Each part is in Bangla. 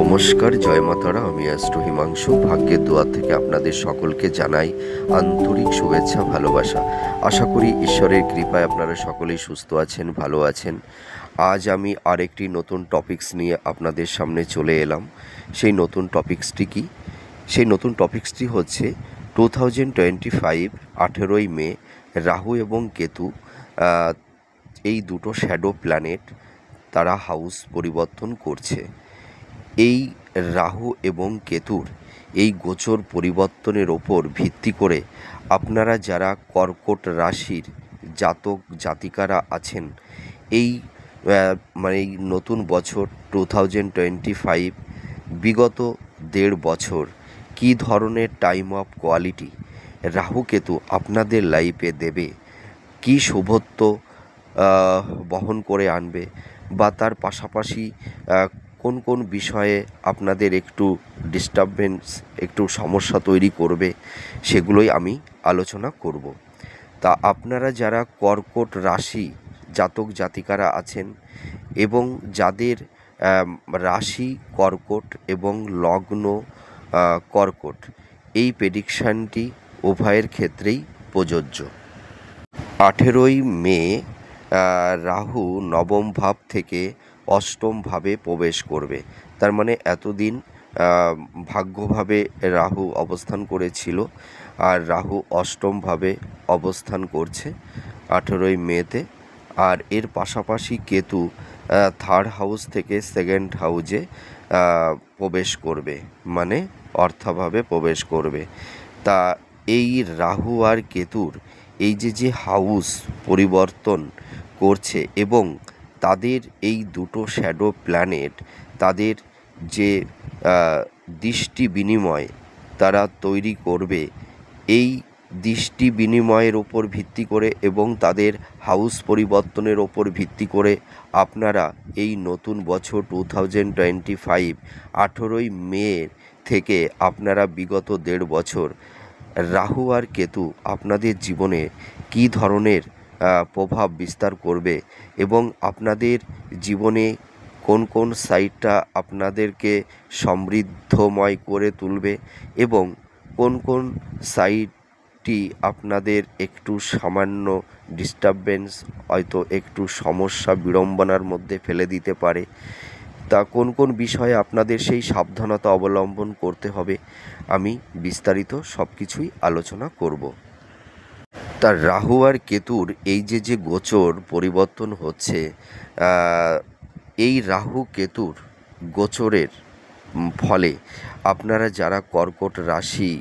নমস্কার, জয় মাতারা। আমি অ্যাস্ট্রো হিমাংশু। ভাগ্যের দুয়ার থেকে আপনাদের সকলকে জানাই আন্তরিক শুভেচ্ছা, ভালোবাসা। আশা করি ঈশ্বরের কৃপায় আপনারা সকলেই সুস্থ আছেন, ভালো আছেন। আজ আমি আরেকটি নতুন টপিকস নিয়ে আপনাদের সামনে চলে এলাম। সেই নতুন টপিকসটি কি? সেই নতুন টপিকসটি হচ্ছে 2025 18ই মে রাহু এবং কেতু, এই দুটো শ্যাডো প্ল্যানেট তারা হাউস পরিবর্তন করছে। এই রাহু এবং কেতুর এই গোচর পরিবর্তনের ওপর ভিত্তি করে আপনারা যারা কর্কট রাশির জাতক জাতিকারা আছেন, এই এই নতুন বছর 2025 বিগত 1.5 বছর কী ধরনের time of quality Rahu Ketu আপনাদের লাইফে দেবে, কী শুভত্ব বহন করে আনবে, বা তার পাশাপাশি কোন কোন বিষয়ে আপনাদের একটু ডিস্টারবেন্স, একটু সমস্যা তৈরি করবে, সেগুলোই আমি আলোচনা করব। তা আপনারা যারা কর্কট রাশি জাতক জাতিকারা আছেন এবং যাদের রাশি কর্কট এবং লগ্ন কর্কট, এই প্রেডিকশানটি উভয়ের ক্ষেত্রেই প্রযোজ্য। 18ই মে রাহু নবম ভাব থেকে অষ্টম ভাবে প্রবেশ করবে। তার মানে এতদিন ভাগ্যভাবে রাহু অবস্থান করেছিল, আর রাহু অষ্টম ভাবে অবস্থান করছে 18ই মেতে। আর এর পাশাপাশি কেতু থার্ড হাউস থেকে সেকেন্ড হাউসে প্রবেশ করবে, মানে অর্থাভাবে প্রবেশ করবে। তা এই রাহু আর কেতুর এই যে হাউস পরিবর্তন করছে এবং তাদের এই দুটো শ্যাডো প্ল্যানেট তাদের যে দৃষ্টি বিনিময় তারা তৈরি করবে, এই দৃষ্টি বিনিময়ের ওপর ভিত্তি করে এবং তাদের হাউস পরিবর্তনের ওপর ভিত্তি করে আপনারা এই নতুন বছর 2025 18ই মে থেকে আপনারা বিগত 1.5 বছর রাহু আর কেতু আপনাদের জীবনে কী ধরনের প্রভাব বিস্তার করবে এবং আপনাদের জীবনে কোন কোন সাইডটা আপনাদেরকে সমৃদ্ধময় করে তুলবে এবং কোন কোন সাইডটি আপনাদের একটু সামান্য ডিস্টারবেন্স, হয়তো একটু সমস্যা বিড়ম্বনার মধ্যে ফেলে দিতে পারে, তা কোন কোন বিষয়ে আপনাদের সেই সাবধানতা অবলম্বন করতে হবে, আমি বিস্তারিত সব কিছুই আলোচনা করব। তার রাহু আর কেতুর এই যে গোচর পরিবর্তন হচ্ছে, এই রাহু কেতুর গোচরের ফলে আপনারা যারা কর্কট রাশি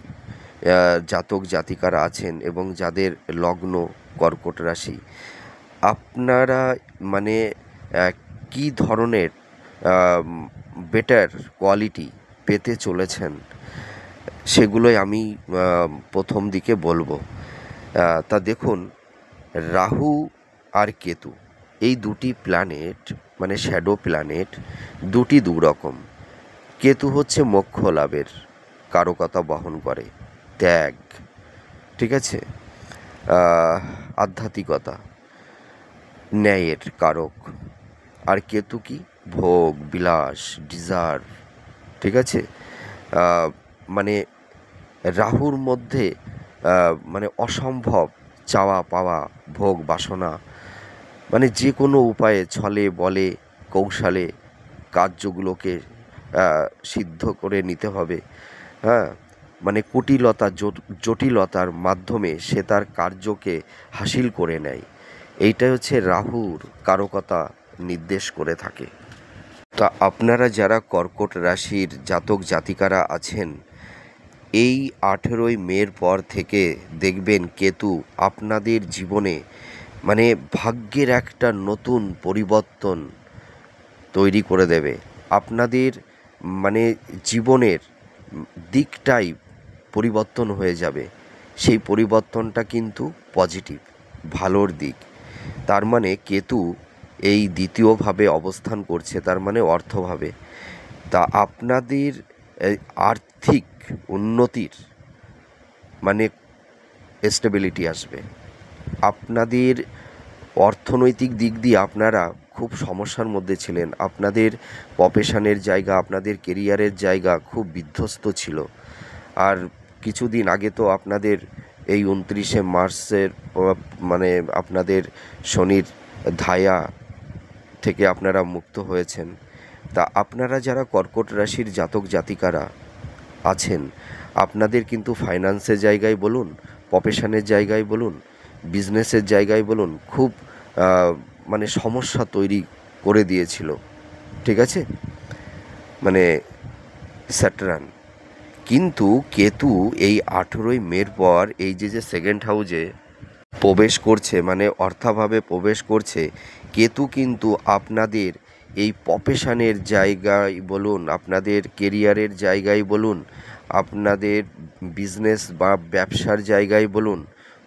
জাতক জাতিকারা আছেন এবং যাদের লগ্ন কর্কট রাশি, আপনারা মানে কী ধরনের বেটার কোয়ালিটি পেতে চলেছেন, সেগুলোই আমি প্রথম দিকে বলবো। তা দেখুন, রাহু আর কেতু এই দুটি প্ল্যানেট মানে শ্যাডো প্ল্যানেট দুটি দু রকম। কেতু হচ্ছে মোক্ষ লাভের কারকতা বহন করে, ত্যাগ, ঠিক আছে, আধ্যাত্মিকতা, ন্যায়ের কারক। আর কেতু কি? ভোগ বিলাস, ডিজার্ভ, ঠিক আছে। মানে রাহুর মধ্যে মানে অসম্ভব চাওয়া পাওয়া, ভোগ বাসনা, মানে যে কোনো উপায়ে ছলে বলে কৌশলে কার্যগুলোকে সিদ্ধ করে নিতে হবে। হ্যাঁ, মানে কুটিলতা জটিলতার মাধ্যমে সে তার কার্যকে হাসিল করে নেয়। এইটাই হচ্ছে রাহুর কারকতা নির্দেশ করে থাকে। তা আপনারা যারা কর্কট রাশির জাতক জাতিকারা আছেন, এই 18ই মের পর থেকে দেখবেন কেতু আপনাদের জীবনে মানে ভাগ্যের একটা নতুন পরিবর্তন তৈরি করে দেবে। আপনাদের মানে জীবনের দিকটাই পরিবর্তন হয়ে যাবে। সেই পরিবর্তনটা কিন্তু পজিটিভ, ভালোর দিক। তার মানে কেতু এই দ্বিতীয়ভাবে অবস্থান করছে, তার মানে অর্থভাবে। তা আপনাদের আর্থিক উন্নতির মানে স্টেবিলিটি আসবে। আপনাদের অর্থনৈতিক দিক দিয়ে আপনারা খুব সমস্যার মধ্যে ছিলেন, আপনাদের প্রফেশনের জায়গা, আপনাদের কেরিয়ারের জায়গা খুব বিধ্বস্ত ছিল। আর কিছুদিন আগে তো আপনাদের এই 29শে মার্চের মানে আপনাদের শনির ধায়া থেকে আপনারা মুক্ত হয়েছেন। তা আপনারা যারা কর্কট রাশির জাতক জাতিকারা আছেন, আপনাদের কিন্তু ফাইন্যান্সের জায়গায় বলুন, প্রফেশনের জায়গায় বলুন, বিজনেসের জায়গায় বলুন, খুব মানে সমস্যা তৈরি করে দিয়েছিল। ঠিক আছে, মানে স্যাটার্ন। কিন্তু কেতু এই 18ই মের পর এই যে সেকেন্ড হাউজে প্রবেশ করছে, মানে অর্থাভাবে প্রবেশ করছে, কেতু কিন্তু আপনাদের এই প্রফেশনের জায়গায় বলুন, আপনাদের কেরিয়ারের জায়গায় বলুন, আপনাদের বিজনেস বা ব্যবসার জায়গায় বলুন,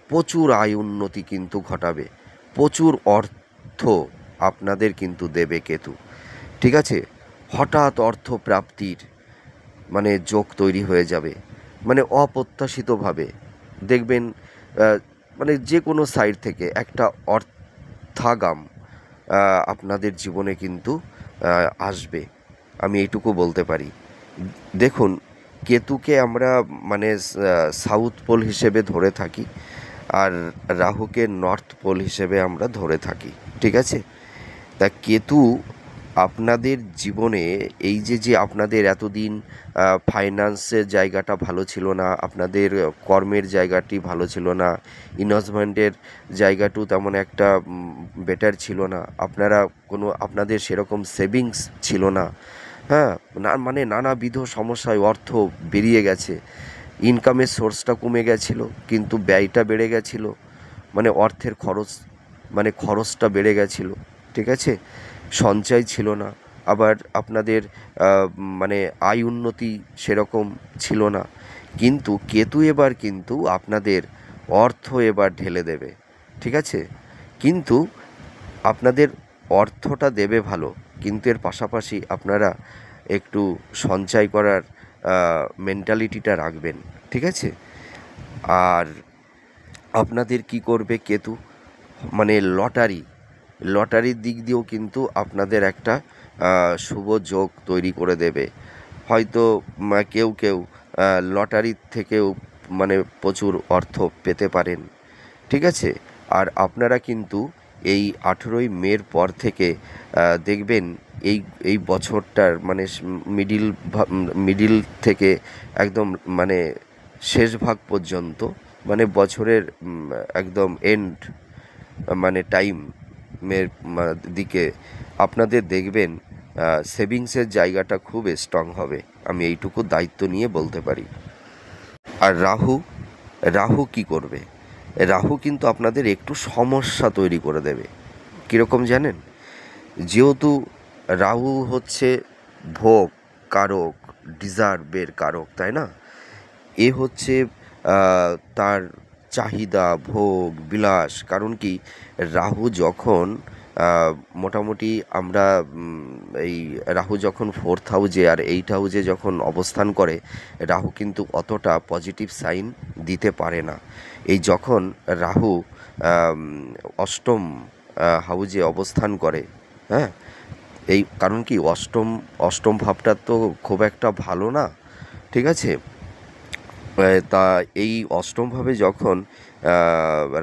প্রচুর আয় উন্নতি কিন্তু ঘটাবে, প্রচুর অর্থ আপনাদের কিন্তু দেবে কেতু। ঠিক আছে, হঠাৎ অর্থ প্রাপ্তির মানে যোগ তৈরি হয়ে যাবে, মানে অপ্রত্যাশিতভাবে দেখবেন মানে যে কোনো সাইড থেকে একটা অর্থাগাম আপনাদের জীবনে কিন্তু আসবে, আমি এইটুকু বলতে পারি। দেখুন, কেতুকে আমরা মানে সাউথ পোল হিসেবে ধরে থাকি, আর রাহুকে নর্থ পোল হিসেবে আমরা ধরে থাকি। ঠিক আছে, তা কেতু আপনাদের জীবনে এই যে আপনাদের এতদিন ফাইন্যান্সের জায়গাটা ভালো ছিল না, আপনাদের কর্মের জায়গাটি ভালো ছিল না, ইনভেস্টমেন্টের জায়গাটিও তেমন একটা বেটার ছিল না, আপনারা কোনো আপনাদের সেরকম সেভিংস ছিল না, হ্যাঁ, মানে নানাবিধ সমস্যায় অর্থ বেরিয়ে গেছে, ইনকামের সোর্সটা কমে গেছিলো কিন্তু ব্যয়টা বেড়ে গেছিলো, মানে অর্থের খরচ, মানে খরচটা বেড়ে গেছিলো। ঠিক আছে, সঞ্চয় ছিল না, আবার আপনাদের মানে আয় উন্নতি সেরকম ছিল না। কিন্তু কেতু এবার কিন্তু আপনাদের অর্থ এবার ঢেলে দেবে। ঠিক আছে, কিন্তু আপনাদের অর্থটা দেবে ভালো, কিন্তু এর পাশাপাশি আপনারা একটু সঞ্চয় করার মেন্টালিটিটা রাখবেন। ঠিক আছে, আর আপনাদের কি করবে কেতু, মানে লটারির দিক দিয়েও কিন্তু আপনাদের একটা শুভ যোগ তৈরি করে দেবে। হয়তো কেউ কেউ লটারির থেকেও মানে প্রচুর অর্থ পেতে পারেন। ঠিক আছে, আর আপনারা কিন্তু এই 18ই মের পর থেকে দেখবেন এই এই বছরটার মানে মিডিল থেকে একদম মানে শেষ ভাগ পর্যন্ত, মানে বছরের একদম এন্ড মানে টাইমের দিকে আপনাদের দেখবেন সেভিংসের জায়গাটা খুব স্ট্রং হবে, আমি এইটুকু দায়িত্ব নিয়ে বলতে পারি। আর রাহু কি করবে, রাহু কিন্তু আপনাদের একটু সমস্যা তৈরি করে দেবে। কীরকম জানেন, যেহেতু রাহু হচ্ছে ভোগ কারক, ডিজার্ভের কারক, তাই না, এ হচ্ছে তার চাহিদা, ভোগ বিলাস। কারণ কি, রাহু যখন মোটামুটি আমরা এই রাহু যখন 4th হাউজে আর 8th হাউজে যখন অবস্থান করে, রাহু কিন্তু অতটা পজিটিভ সাইন দিতে পারে না। এই যখন রাহু অষ্টম হাউজে অবস্থান করে, হ্যাঁ, এই কারণ কি অষ্টম ভাবটা তো খুব একটা ভালো না। ঠিক আছে, তা এই অষ্টমভাবে যখন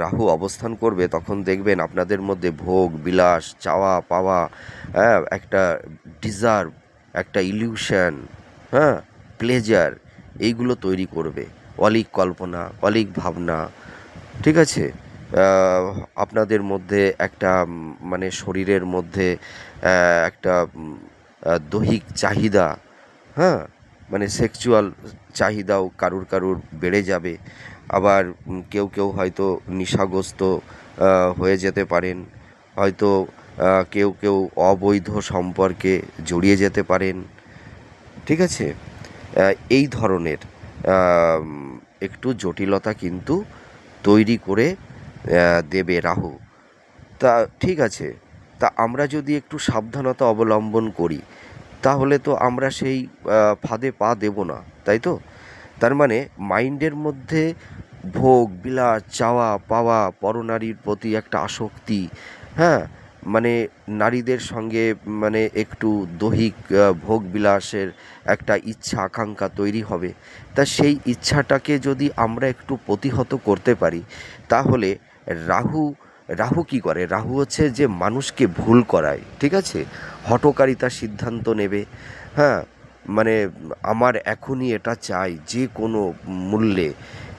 রাহু অবস্থান করবে, তখন দেখবেন আপনাদের মধ্যে ভোগ বিলাস, চাওয়া পাওয়া, হ্যাঁ, একটা ডিজার্ভ, একটা ইলিউশন, হ্যাঁ, প্লেজার, এইগুলো তৈরি করবে, অলীক কল্পনা, অলীক ভাবনা। ঠিক আছে, আপনাদের মধ্যে একটা মানে শরীরের মধ্যে একটা দৈহিক চাহিদা, হ্যাঁ, মানে সেক্সুয়াল চাহিদাও কারুর বেড়ে যাবে। আবার কেউ কেউ হয়তো নেশাগ্রস্ত হয়ে যেতে পারেন, হয়তো কেউ কেউ অবৈধ সম্পর্কে জড়িয়ে যেতে পারেন। ঠিক আছে, এই ধরনের একটু জটিলতা কিন্তু তৈরি করে দেবে রাহু। তা ঠিক আছে, তা আমরা যদি একটু সাবধানতা অবলম্বন করি, তাহলে তো আমরা সেই ফাঁদে পা দেব না, তাই তো। তার মানে মাইন্ডের মধ্যে ভোগ বিলাস, চাওয়া পাওয়া, পরনারীর প্রতি একটা আসক্তি, হ্যাঁ, মানে নারীদের সঙ্গে মানে একটু দৈহিক ভোগবিলাসের একটা ইচ্ছা আকাঙ্ক্ষা তৈরি হবে। তা সেই ইচ্ছাটাকে যদি আমরা একটু প্রতিহত করতে পারি, তাহলে রাহু রাহু কী করে? রাহু হচ্ছে যে মানুষকে ভুল করায়, ঠিক আছে? হঠকারিতার সিদ্ধান্ত নেবে, হ্যাঁ? মানে আমার এখনই এটা চাই যে কোনো মূল্যে,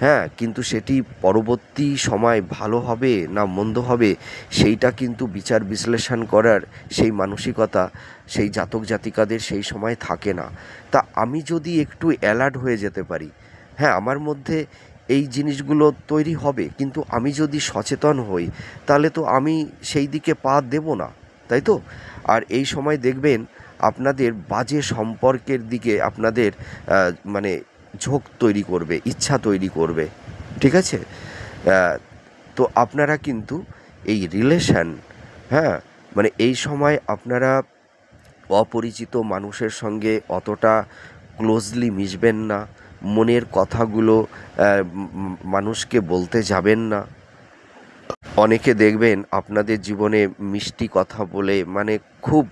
হ্যাঁ? কিন্তু সেটি পরবর্তী সময় ভালো হবে না মন্দ হবে, সেইটা কিন্তু বিচার বিশ্লেষণ করার সেই মানসিকতা সেই জাতক জাতিকাদের সেই সময় থাকে না। তা আমি যদি একটু অ্যালার্ট হয়ে যেতে পারি, হ্যাঁ, আমার মধ্যে এই জিনিসগুলো তৈরি হবে, কিন্তু আমি যদি সচেতন হই, তাহলে তো আমি সেই দিকে পা দেব না, তাই তো? আর এই সময় দেখবেন আপনাদের বাজে সম্পর্কের দিকে আপনাদের মানে ঝোঁক তৈরি করবে, ইচ্ছা তৈরি করবে, ঠিক আছে? তো আপনারা কিন্তু এই রিলেশন, হ্যাঁ, মানে এই সময় আপনারা অপরিচিত মানুষের সঙ্গে অতটা ক্লোজলি মিশবেন না, মনের কথাগুলো মানুষকে বলতে যাবেন না। অনেকে দেখবেন আপনাদের জীবনে মিষ্টি কথা বলে মানে খুব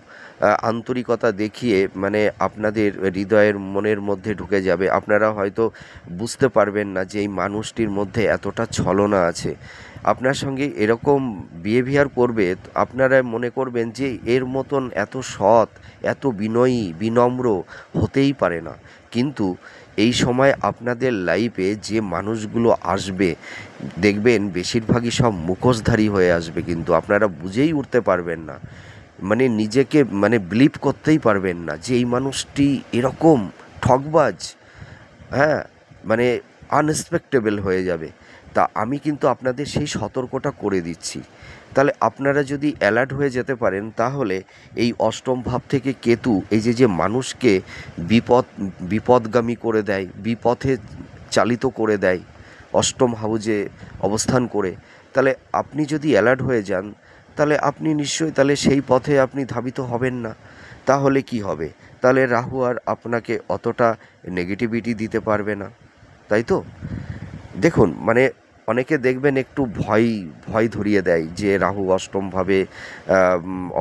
আন্তরিকতা দেখিয়ে মানে আপনাদের হৃদয়ের মনের মধ্যে ঢুকে যাবে। আপনারা হয়তো বুঝতে পারবেন না যে এই মানুষটির মধ্যে এতটা ছলনা আছে। আপনার সঙ্গে এরকম বিহেভিয়ার করবে, আপনারা মনে করবেন যে এর মতন এত সৎ, এত বিনয়ী, বিনম্র হতেই পারে না। কিন্তু এই সময় আপনাদের লাইফে যে মানুষগুলো আসবে, দেখবেন বেশিরভাগই সব মুখোশধারী হয়ে আসবে, কিন্তু আপনারা বুঝেই উঠতে পারবেন না। মানে নিজেকে মানে বিলিভ করতেই পারবেন না যে এই মানুষটি এরকম ঠকবাজ, হ্যাঁ, মানে আনএক্সপেক্টেবল হয়ে যাবে। তা আমি কিন্তু আপনাদের সেই সতর্কটা করে দিচ্ছি। তাহলে আপনারা যদি অ্যালার্ট হয়ে যেতে পারেন, তাহলে এই অষ্টম ভাব থেকে কেতু এই যে মানুষকে বিপদগামী করে দেয়, বিপথে চালিত করে দেয় অষ্টম হাউজে অবস্থান করে, তাহলে আপনি যদি অ্যালার্ট হয়ে যান, তাহলে আপনি নিশ্চয়ই তাহলে সেই পথে আপনি ধাবিত হবেন না। তাহলে কি হবে? তাহলে রাহু আর আপনাকে অতটা নেগেটিভিটি দিতে পারবে না, তাই তো? দেখুন, মানে অনেকে দেখবেন একটু ভয় ভয় ধরিয়ে দেয় যে রাহু অষ্টমভাবে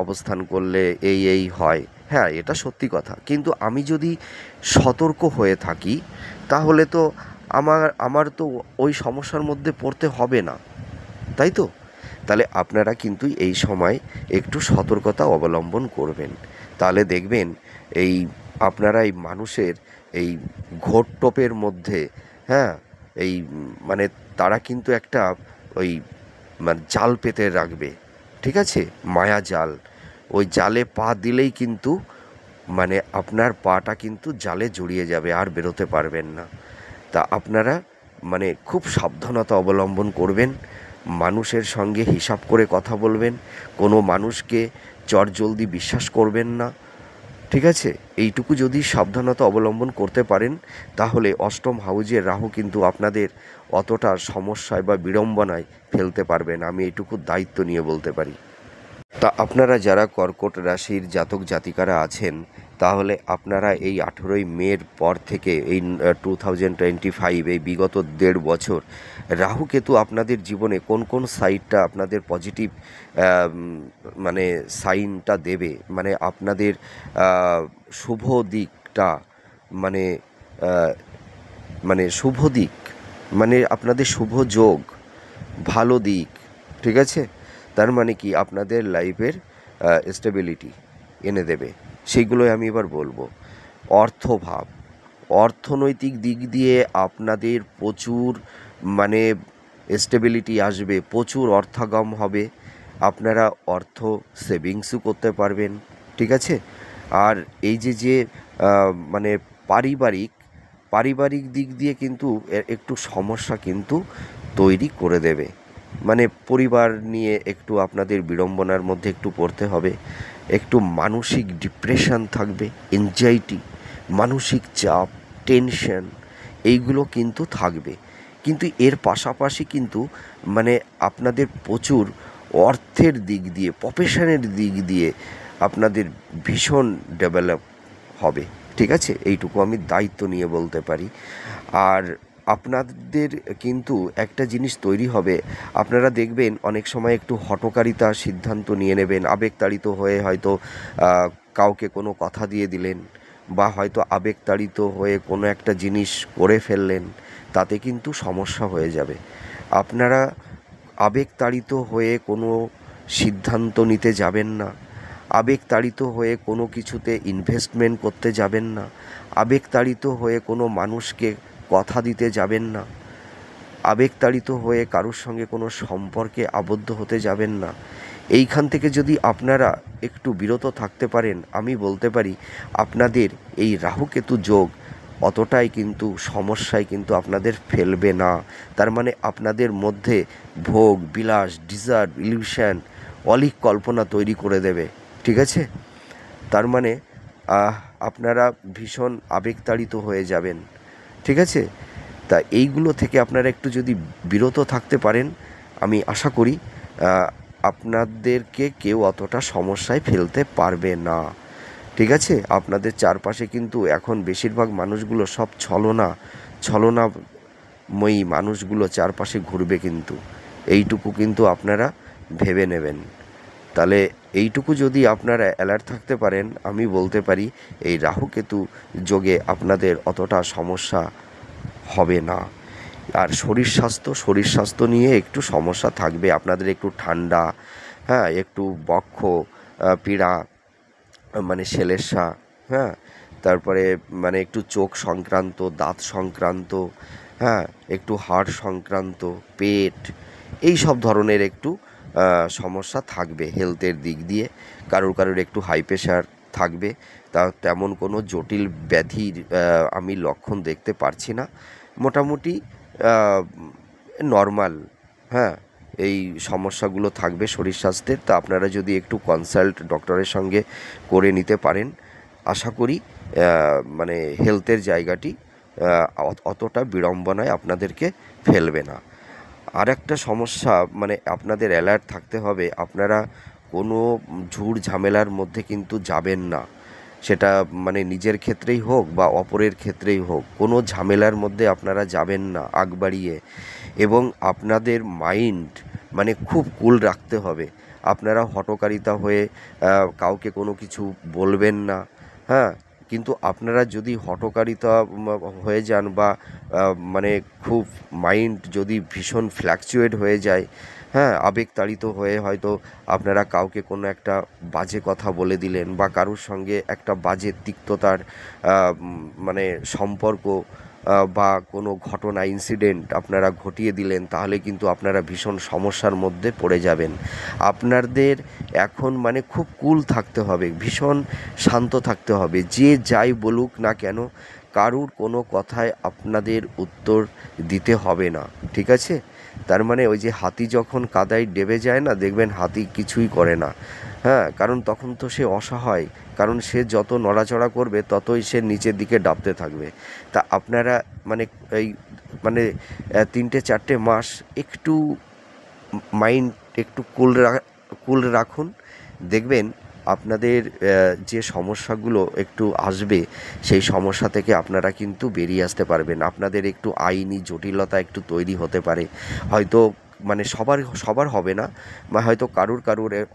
অবস্থান করলে এই হয়। হ্যাঁ, এটা সত্যি কথা, কিন্তু আমি যদি সতর্ক হয়ে থাকি, তাহলে তো আমার আমার তো ওই সমস্যার মধ্যে পড়তে হবে না, তাই তো? তাহলে আপনারা কিন্তু এই সময় একটু সতর্কতা অবলম্বন করবেন। তাহলে দেখবেন এই আপনারা এই মানুষের এই ঘোরটোপের মধ্যে, হ্যাঁ, এই মানে তারা কিন্তু একটা ওই মানে জাল পেতে রাখবে, ঠিক আছে? মায়া জাল। ওই জালে পা দিলেই কিন্তু মানে আপনার পাটা কিন্তু জালে জড়িয়ে যাবে, আর বেরোতে পারবেন না। তা আপনারা মানে খুব সাবধানতা অবলম্বন করবেন, মানুষের সঙ্গে হিসাব করে কথা বলবেন, কোনো মানুষকে চটজলদি বিশ্বাস করবেন না, ঠিক আছে? এইটুকু যদি সাবধানতা অবলম্বন করতে পারেন, তাহলে অষ্টম হাউজের রাহু কিন্তু আপনাদের অতটা সমস্যায় বা বিড়ম্বনায় ফেলতে পারবে না, আমি এইটুকু দায়িত্ব নিয়ে বলতে পারি। তা আপনারা যারা কর্কট রাশির জাতক জাতিকারা আছেন, তাহলে আপনারা এই 18ই মের পর থেকে এই 2025 এই বিগত 1.5 বছর রাহু কেতু আপনাদের জীবনে কোন কোন সাইডটা আপনাদের পজিটিভ মানে সাইনটা দেবে, মানে আপনাদের শুভ দিকটা, মানে আহ, মানে শুভ দিক, মানে আপনাদের শুভ যোগ, ভালো দিক, ঠিক আছে? তার মানে কি আপনাদের লাইফের স্টেবিলিটি এনে দেবে, সেইগুলোই আমি এবার বলবো। অর্থভাব, অর্থনৈতিক দিক দিয়ে আপনাদের প্রচুর মানে স্টেবিলিটি আসবে, প্রচুর অর্থাগম হবে, আপনারা অর্থ সেভিংসও করতে পারবেন, ঠিক আছে? আর এই যে মানে পারিবারিক পারিবারিক দিক দিয়ে কিন্তু একটু সমস্যা কিন্তু তৈরি করে দেবে, মানে পরিবার নিয়ে একটু আপনাদের বিড়ম্বনার মধ্যে একটু পড়তে হবে, একটু মানসিক ডিপ্রেশন থাকবে, এনজাইটি, মানসিক চাপ, টেনশন, এইগুলো কিন্তু থাকবে। কিন্তু এর পাশাপাশি কিন্তু মানে আপনাদের প্রচুর অর্থের দিক দিয়ে, প্রফেশনের দিক দিয়ে আপনাদের ভীষণ ডেভেলপ হবে, ঠিক আছে? এইটুকু আমি দায়িত্ব নিয়ে বলতে পারি। আর আপনাদের কিন্তু একটা জিনিস তৈরি হবে, আপনারা দেখবেন অনেক সময় একটু হঠকারিতা সিদ্ধান্ত নিয়ে নেবেন, আবেগতাড়িত হয়ে হয়তো কাউকে কোনো কথা দিয়ে দিলেন, বা হয়তো আবেগতাড়িত হয়ে কোনো একটা জিনিস করে ফেললেন, তাতে কিন্তু সমস্যা হয়ে যাবে। আপনারা আবেগতাড়িত হয়ে কোনো সিদ্ধান্ত নিতে যাবেন না, আবেগতাড়িত হয়ে কোনো কিছুতে ইনভেস্টমেন্ট করতে যাবেন না, আবেগতাড়িত হয়ে কোনো মানুষকে কথা দিতে যাবেন না, আবেগতাড়িত হয়ে কারোর সঙ্গে কোনো সম্পর্কে আবদ্ধ হতে যাবেন না। এইখান থেকে যদি আপনারা একটু বিরত থাকতে পারেন, আমি বলতে পারি আপনাদের এই রাহুকেতু যোগ অতটাই কিন্তু সমস্যায় কিন্তু আপনাদের ফেলবে না। তার মানে আপনাদের মধ্যে ভোগ বিলাস ডিজার্ভ ইলিউশন অলীক কল্পনা তৈরি করে দেবে, ঠিক আছে? তার মানে আপনারা ভীষণ আবেগতাড়িত হয়ে যাবেন, ঠিক আছে? তা এইগুলো থেকে আপনারা একটু যদি বিরত থাকতে পারেন, আমি আশা করি আপনাদেরকে কেউ অতটা সমস্যায় ফেলতে পারবে না, ঠিক আছে? আপনাদের চারপাশে কিন্তু এখন বেশিরভাগ মানুষগুলো সব ছলনাময়ী মানুষগুলো চারপাশে ঘুরবে, কিন্তু এইটুকু কিন্তু আপনারা ভেবে নেবেন। তাহলে এইটুকু যদি আপনারা অ্যালার্ট থাকতে পারেন, আমি বলতে পারি এই রাহুকেতু যোগে আপনাদের অতটা সমস্যা হবে না। আর শরীর স্বাস্থ্য নিয়ে একটু সমস্যা থাকবে আপনাদের, একটু ঠান্ডা, হ্যাঁ, একটু বক্ষ পীড়া, মানে শ্লেষ্মা, হ্যাঁ, তারপরে মানে একটু চোখ সংক্রান্ত, দাঁত সংক্রান্ত, হ্যাঁ, একটু হাড় সংক্রান্ত, পেট, এই সব ধরনের একটু সমস্যা থাকবে হেলথের দিক দিয়ে। কারোর একটু হাই প্রেশার থাকবে, তা তেমন কোনো জটিল ব্যাধির আমি লক্ষণ দেখতে পারছি না। মোটামুটি নর্মাল, হ্যাঁ, এই সমস্যাগুলো থাকবে শরীর স্বাস্থ্যের। তা আপনারা যদি একটু কনসাল্ট ডক্টরের সঙ্গে করে নিতে পারেন, আশা করি মানে হেলথের জায়গাটি অতটা বিড়ম্বনায় আপনাদেরকে ফেলবে না। আর একটা সমস্যা, মানে আপনাদের অ্যালার্ট থাকতে হবে, আপনারা কোনো ঝুট ঝামেলার মধ্যে কিন্তু যাবেন না। সেটা মানে নিজের ক্ষেত্রেই হোক বা অপরের ক্ষেত্রেই হোক, কোনো ঝামেলার মধ্যে আপনারা যাবেন না আগ বাড়িয়ে। এবং আপনাদের মাইন্ড মানে খুব কুল রাখতে হবে। আপনারা হঠকারিতা হয়ে কাউকে কোনো কিছু বলবেন না, হ্যাঁ। কিন্তু আপনারা যদি হঠকারিতা হয়ে যান, বা মানে খুব মাইন্ড যদি ভীষণ ফ্ল্যাকচুয়েট হয়ে যায়, হ্যাঁ, আবেগতাড়িত হয়ে হয়তো আপনারা কাউকে কোনো একটা বাজে কথা বলে দিলেন, বা কারোর সঙ্গে একটা বাজে তিক্ততার মানে সম্পর্ক বা কোনো ঘটনা ইনসিডেন্ট আপনারা ঘটিয়ে দিলেন, তাহলে কিন্তু আপনারা ভীষণ সমস্যার মধ্যে পড়ে যাবেন। আপনাদের এখন মানে খুব কুল থাকতে হবে, ভীষণ শান্ত থাকতে হবে। যে যাই বলুক না কেন, কারুর কোনো কথায় আপনাদের উত্তর দিতে হবে না, ঠিক আছে? তার মানে ওই যে হাতি যখন কাদায় ডেবে যায় না, দেখবেন হাতি কিছুই করে না, হ্যাঁ, কারণ তখন তো সে অসহায়, কারণ সে যত নড়াচড়া করবে ততই সে নিচের দিকে ডাবতে থাকবে। তা আপনারা মানে এই মানে 3-4 মাস একটু মাইন্ড একটু কুল রাখুন, দেখবেন আপনাদের যে সমস্যাগুলো একটু আসবে, সেই সমস্যা থেকে আপনারা কিন্তু বেরিয়ে আসতে পারবেন। আপনাদের একটু আইনি জটিলতা একটু তৈরি হতে পারে, হয়তো মানে সবার হবে না, বা হয়তো কারুর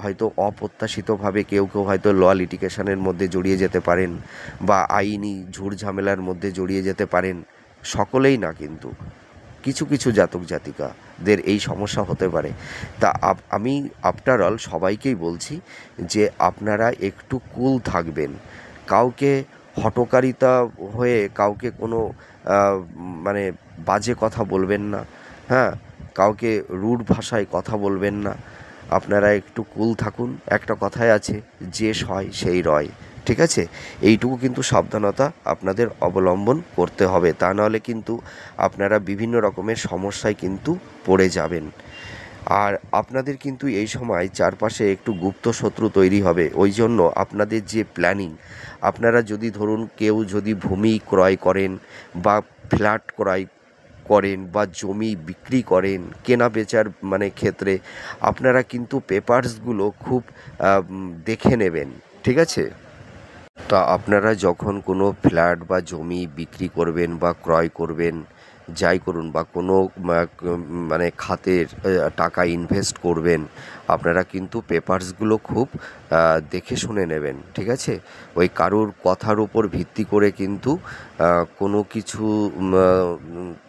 হয়তো অপ্রত্যাশিতভাবে কেউ হয়তো ল লিটিগেশনের মধ্যে জড়িয়ে যেতে পারেন, বা আইনি ঝুট ঝামেলার মধ্যে জড়িয়ে যেতে পারেন। সকলেই না, কিন্তু কিছু কিছু জাতক জাতিকাদের এই সমস্যা হতে পারে। তা আমি আফটার অল সবাইকেই বলছি যে আপনারা একটু কুল থাকবেন, কাউকে হঠকারিতা হয়ে কাউকে কোনো মানে বাজে কথা বলবেন না, হ্যাঁ, কাউকে রুড ভাষায় কথা বলবেন না। আপনারা একটু কুল থাকুন। একটা কথাই আছে, যে সয় সেই রয়, ঠিক আছে? এইটুকু কিন্তু সাবধানতা আপনাদের অবলম্বন করতে হবে, তা নাহলে কিন্তু আপনারা বিভিন্ন রকমের সমস্যায় কিন্তু পড়ে যাবেন। আর আপনাদের কিন্তু এই সময় চারপাশে একটু গুপ্ত শত্রু তৈরি হবে। ওই জন্য আপনাদের যে প্ল্যানিং, আপনারা যদি ধরুন কেউ যদি ভূমি ক্রয় করেন, বা ফ্ল্যাট ক্রয় করেন, বা জমি বিক্রি করেন, কেনা বেচার মানে ক্ষেত্রে আপনারা কিন্তু পেপারসগুলো খুব দেখে নেবেন, ঠিক আছে? তা আপনারা যখন কোনো ফ্ল্যাট বা জমি বিক্রি করবেন বা ক্রয় করবেন, যাই করুন বা কোনো মানে খাতের টাকা ইনভেস্ট করবেন, আপনারা কিন্তু পেপারসগুলো খুব দেখে শুনে নেবেন, ঠিক আছে? ওই কারোর কথার উপর ভিত্তি করে কিন্তু কোনো কিছু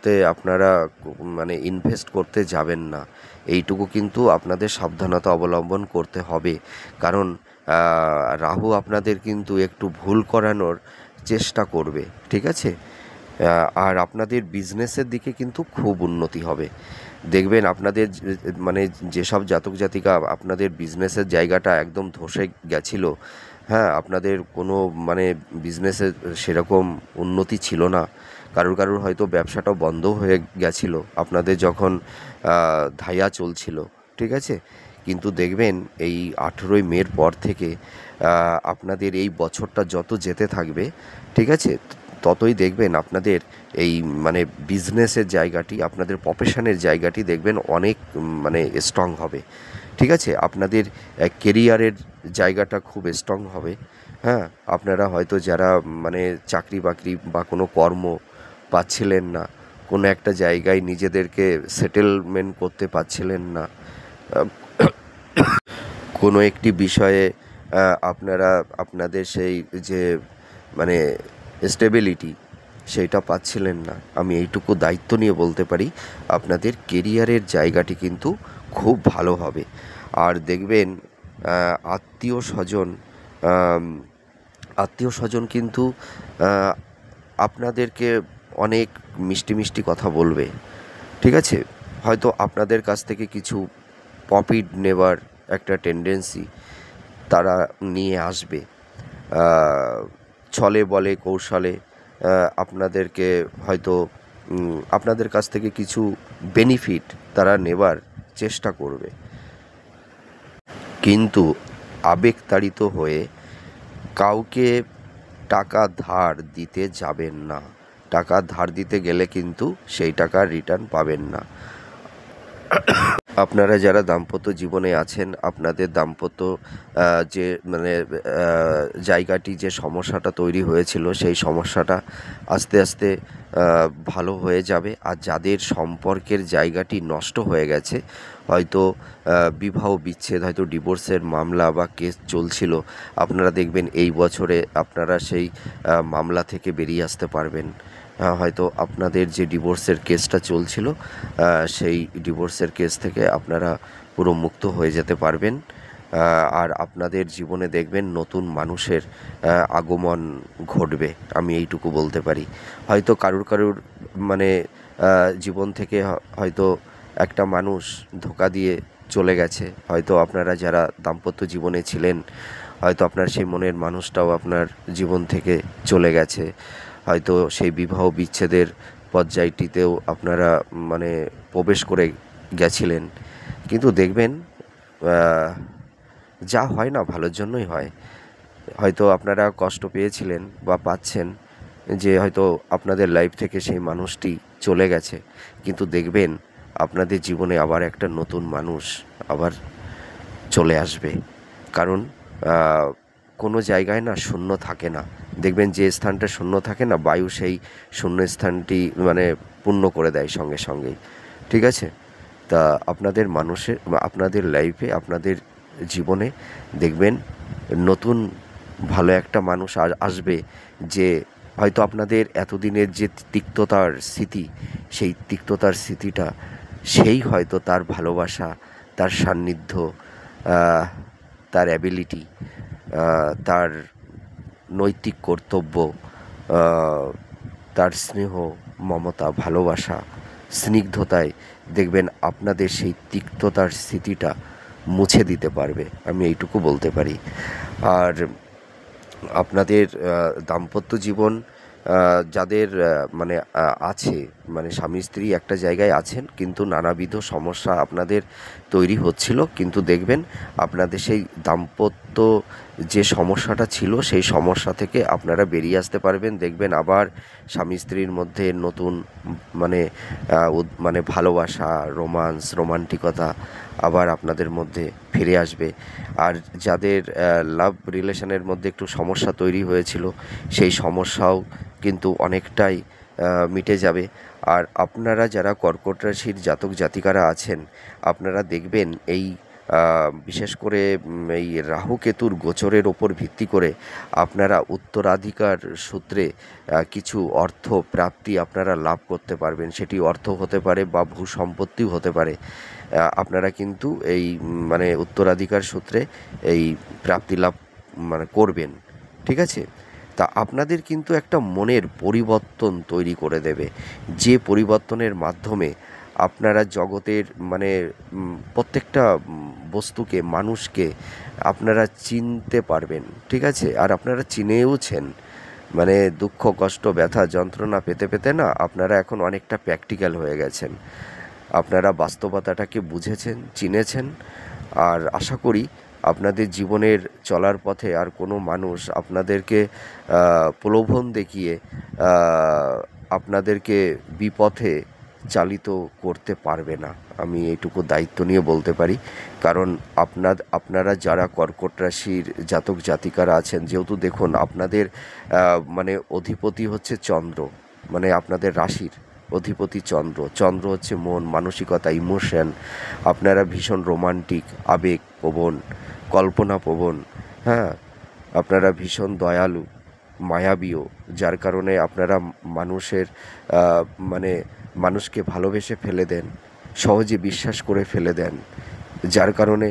তে আপনারা মানে ইনভেস্ট করতে যাবেন না। এইটুকু কিন্তু আপনাদের সাবধানতা অবলম্বন করতে হবে। কারণ রাহু আপনাদের কিন্তু একটু ভুল করানোর চেষ্টা করবে, ঠিক আছে? আর আপনাদের বিজনেসের দিকে কিন্তু খুব উন্নতি হবে। দেখবেন আপনাদের মানে যেসব জাতক জাতিকা আপনাদের বিজনেসের জায়গাটা একদম ধসে গেছিল, হ্যাঁ, আপনাদের কোনো মানে বিজনেসে সেরকম উন্নতি ছিল না, কারুর কারুর হয়তো ব্যবসাটাও বন্ধ হয়ে গেছিল আপনাদের যখন ধাইয়া চলছিল, ঠিক আছে? কিন্তু দেখবেন এই 18ই মের পর থেকে আপনাদের এই বছরটা যত যেতে থাকবে, ঠিক আছে, ততই দেখবেন আপনাদের এই মানে বিজনেসের জায়গাটি, আপনাদের প্রফেশনের জায়গাটি দেখবেন অনেক মানে স্ট্রং হবে, ঠিক আছে? আপনাদের কেরিয়ারের জায়গাটা খুব স্ট্রং হবে। হ্যাঁ, আপনারা হয়তো যারা মানে চাকরি বাকরি বা কোনো কর্ম পাচ্ছিলেন না, কোনো একটা জায়গায় নিজেদেরকে সেটেলমেন্ট করতে পারছিলেন না, কোনো একটি বিষয়ে আপনারা আপনাদের সেই যে মানে স্টেবিলিটি সেইটা পাচ্ছিলেন না, আমি এইটুকু দায়িত্ব নিয়ে বলতে পারি আপনাদের কেরিয়ারের জায়গাটি কিন্তু খুব ভালো হবে। আর দেখবেন আত্মীয় স্বজন আত্মীয় স্বজন কিন্তু আপনাদেরকে অনেক মিষ্টি মিষ্টি কথা বলবে, ঠিক আছে? হয়তো আপনাদের কাছ থেকে কিছু প্রফিট নেবার একটা টেন্ডেন্সি তারা নিয়ে আসবে, ছলে বলে কৌশলে আপনাদেরকে হয়তো আপনাদের কাছ থেকে কিছু বেনিফিট তারা নেবার চেষ্টা করবে, কিন্তু আবেগতাড়িত হয়ে কাউকে টাকা ধার দিতে যাবেন না। টাকা ধার দিতে গেলে কিন্তু সেই টাকা রিটার্ন পাবেন না। আপনারা যারা দাম্পত্য জীবনে আছেন, আপনাদের দাম্পত্য যে মানে জায়গাটি যে সমস্যাটা তৈরি হয়েছিল, সেই সমস্যাটা আস্তে আস্তে ভালো হয়ে যাবে। আর যাদের সম্পর্কের জায়গাটি নষ্ট হয়ে গেছে, হয়তো বিবাহ বিচ্ছেদ, হয়তো ডিভোর্সের মামলা বা কেস চলছিল, আপনারা দেখবেন এই বছরে আপনারা সেই মামলা থেকে বেরিয়ে আসতে পারবেন। হয়তো আপনাদের যে ডিভোর্সের কেসটা চলছিল, সেই ডিভোর্সের কেস থেকে আপনারা পুরো মুক্ত হয়ে যেতে পারবেন। আর আপনাদের জীবনে দেখবেন নতুন মানুষের আগমন ঘটবে, আমি এইটুকু বলতে পারি। হয়তো কারুর কারুর মানে জীবন থেকে হয়তো একটা মানুষ ধোঁকা দিয়ে চলে গেছে, হয়তো আপনারা যারা দাম্পত্য জীবনে ছিলেন, হয়তো আপনার সেই মনের মানুষটাও আপনার জীবন থেকে চলে গেছে, হয়তো সেই বিবাহ বিচ্ছেদের পর্যায়টিতেও আপনারা মানে প্রবেশ করে গেছিলেন। কিন্তু দেখবেন যা হয় না ভালোর জন্যই হয়। হয়তো আপনারা কষ্ট পেয়েছিলেন বা পাচ্ছেন যে হয়তো আপনাদের লাইফ থেকে সেই মানুষটি চলে গেছে, কিন্তু দেখবেন আপনাদের জীবনে আবার একটা নতুন মানুষ আবার চলে আসবে। কারণ কোনো জায়গায় না শূন্য থাকে না, দেখবেন যে স্থানটা শূন্য থাকে না, বায়ু সেই শূন্য স্থানটি মানে পূর্ণ করে দেয় সঙ্গে সঙ্গেই, ঠিক আছে? তা আপনাদের মানুষের আপনাদের লাইফে, আপনাদের জীবনে দেখবেন নতুন ভালো একটা মানুষ আসবে, যে হয়তো আপনাদের এতদিনের যে তিক্ততার স্মৃতি, সেই তিক্ততার স্মৃতিটা সেই হয়তো তার ভালোবাসা, তার সান্নিধ্য, তার অ্যাবিলিটি, তার নৈতিক কর্তব্য, তার স্নেহ, মমতা, ভালোবাসা, স্নিগ্ধতায় দেখবেন আপনাদের সেই তিক্ততার স্মৃতিটা মুছে দিতে পারবে, আমি এইটুকু বলতে পারি। আর আপনাদের দাম্পত্য জীবন যাদের মানে আছে, মানে স্বামী স্ত্রী একটা জায়গায় আছেন, কিন্তু নানাবিধ সমস্যা আপনাদের তৈরি হচ্ছিল, কিন্তু দেখবেন আপনাদের সেই দাম্পত্য যে সমস্যাটা ছিল, সেই সমস্যা থেকে আপনারা বেরিয়ে আসতে পারবেন। দেখবেন আবার স্বামী স্ত্রীর মধ্যে নতুন মানে মানে ভালোবাসা, রোমান্স, রোমান্টিকতা আবার আপনাদের মধ্যে ফিরে আসবে। আর যাদের লাভ রিলেশনের মধ্যে একটু সমস্যা তৈরি হয়েছিল, সেই সমস্যাও কিন্তু অনেকটাই মিটে যাবে। আর আপনারা যারা কর্কট রাশির জাতক জাতিকারা আছেন, আপনারা দেখবেন এই বিশেষ করে এই রাহু কেতুর গোচরের ওপর ভিত্তি করে আপনারা উত্তরাধিকার সূত্রে কিছু অর্থ প্রাপ্তি আপনারা লাভ করতে পারবেন। সেটি অর্থ হতে পারে বা ভূ সম্পত্তিও হতে পারে। আপনারা কিন্তু এই মানে উত্তরাধিকার সূত্রে এই প্রাপ্তি লাভ মানে করবেন, ঠিক আছে? তা আপনাদের কিন্তু একটা মনের পরিবর্তন তৈরি করে দেবে, যে পরিবর্তনের মাধ্যমে আপনারা জগতের মানে প্রত্যেকটা বস্তুকে, মানুষকে আপনারা চিনতে পারবেন, ঠিক আছে? আর আপনারা চিনেওছেন, মানে দুঃখ কষ্ট ব্যথা যন্ত্রণা পেতে পেতে না আপনারা এখন অনেকটা প্র্যাকটিক্যাল হয়ে গেছেন। আপনারা বাস্তবতাটাকে বুঝেছেন, চিনেছেন। আর আশা করি আপনাদের জীবনের চলার পথে আর কোনো মানুষ আপনাদেরকে প্রলোভন দেখিয়ে আপনাদেরকে বিপথে চালিত করতে পারবে না, আমি এইটুকু দায়িত্ব নিয়ে বলতে পারি। কারণ আপনারা যারা কর্কট রাশির জাতক জাতিকারা আছেন, যেহেতু দেখুন আপনাদের মানে অধিপতি হচ্ছে চন্দ্র, মানে আপনাদের রাশির অধিপতি চন্দ্র। চন্দ্র হচ্ছে মন, মানসিকতা, ইমোশন। আপনারা ভীষণ রোমান্টিক, আবেগপ্রবণ, কল্পনাপ্রবণ, হ্যাঁ। আপনারা ভীষণ দয়ালু, মায়াবীও, যার কারণে আপনারা মানুষের মানে মানুষকে ভালোবেসে ফেলে দেন, সহজে বিশ্বাস করে ফেলে দেন, যার কারণে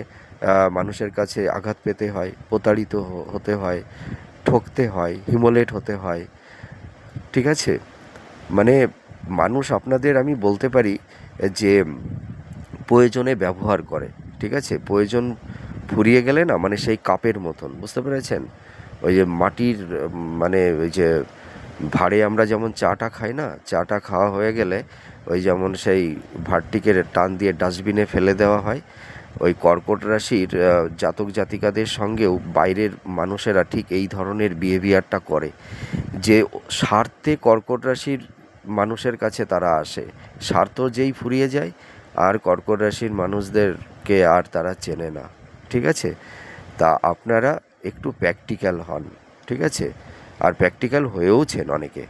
মানুষের কাছে আঘাত পেতে হয়, প্রতারিত হতে হয়, ঠকতে হয়, হিমোলেট হতে হয়, ঠিক আছে? মানে মানুষ আপনাদের, আমি বলতে পারি যে প্রয়োজনে ব্যবহার করে, ঠিক আছে? প্রয়োজন ফুরিয়ে গেলে না, মানে সেই কাপের মতন, বুঝতে পেরেছেন? ওই যে মাটির মানে ওই যে ভাঁড়ে আমরা যেমন চাটা খাই না, চাটা খাওয়া হয়ে গেলে ওই যেমন সেই ভাঁড়টিকে টান দিয়ে ডাস্টবিনে ফেলে দেওয়া হয়, ওই কর্কট রাশির জাতক জাতিকাদের সঙ্গেও বাইরের মানুষেরা ঠিক এই ধরনের বিহেভিয়ারটা করে, যে স্বার্থে কর্কট রাশির মানুষের কাছে তারা আসে, স্বার্থ যেই ফুরিয়ে যায় আর কর্কট রাশির মানুষদেরকে আর তারা চেনে না, ঠিক আছে? তা আপনারা একটু প্র্যাকটিক্যাল হন, ঠিক আছে? আর প্র্যাকটিক্যাল হয়েওছেন অনেকে।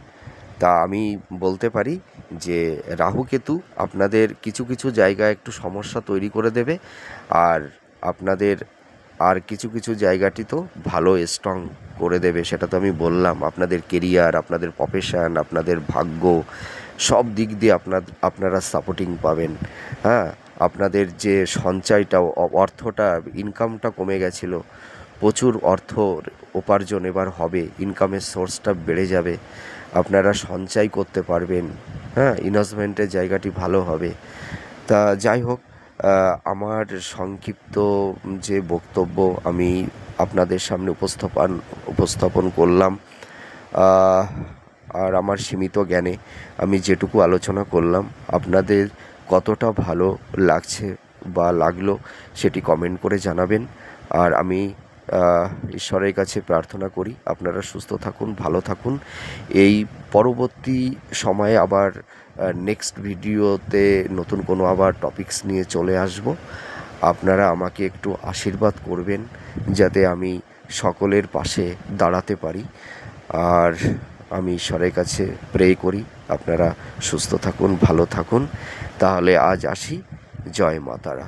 তা আমি বলতে পারি যে রাহু কেতু আপনাদের কিছু কিছু জায়গায় একটু সমস্যা তৈরি করে দেবে, আর আপনাদের আর কিছু কিছু জায়গাটি তো ভালো স্ট্রং করে দেবে, সেটা তো আমি বললাম। আপনাদের কেরিয়ার, আপনাদের প্রফেশন, আপনাদের ভাগ্য, সব দিক দিয়ে আপনারা সাপোর্টিং পাবেন, হ্যাঁ। আপনাদের যে সঞ্চয়টা, অর্থটা, ইনকামটা কমে গেছিলো, প্রচুর অর্থ উপার্জন এবার হবে, ইনকামের সোর্সটা বেড়ে যাবে, আপনারা সঞ্চয় করতে পারবেন, হ্যাঁ। ইনভেস্টমেন্টের জায়গাটি ভালো হবে। তা যাই হোক, আমার সংক্ষিপ্ত যে বক্তব্য আমি আপনাদের সামনে উপস্থাপন করলাম, আর আমার সীমিত জ্ঞানে আমি যেটুকু আলোচনা করলাম, আপনাদের কতটা ভালো লাগছে বা লাগলো সেটি কমেন্ট করে জানাবেন। আর আমি ঈশ্বরের কাছে প্রার্থনা করি আপনারা সুস্থ থাকুন, ভালো থাকুন। এই পরবর্তী সময়ে আবার নেক্সট ভিডিওতে নতুন কোনো আবার টপিকস নিয়ে চলে আসব। আপনারা আমাকে একটু আশীর্বাদ করবেন যাতে আমি সকলের পাশে দাঁড়াতে পারি। আর আমি ঈশ্বরের কাছে প্রে করি আপনারা সুস্থ থাকুন, ভালো থাকুন। তাহলে আজ আসি। জয় মা তারা।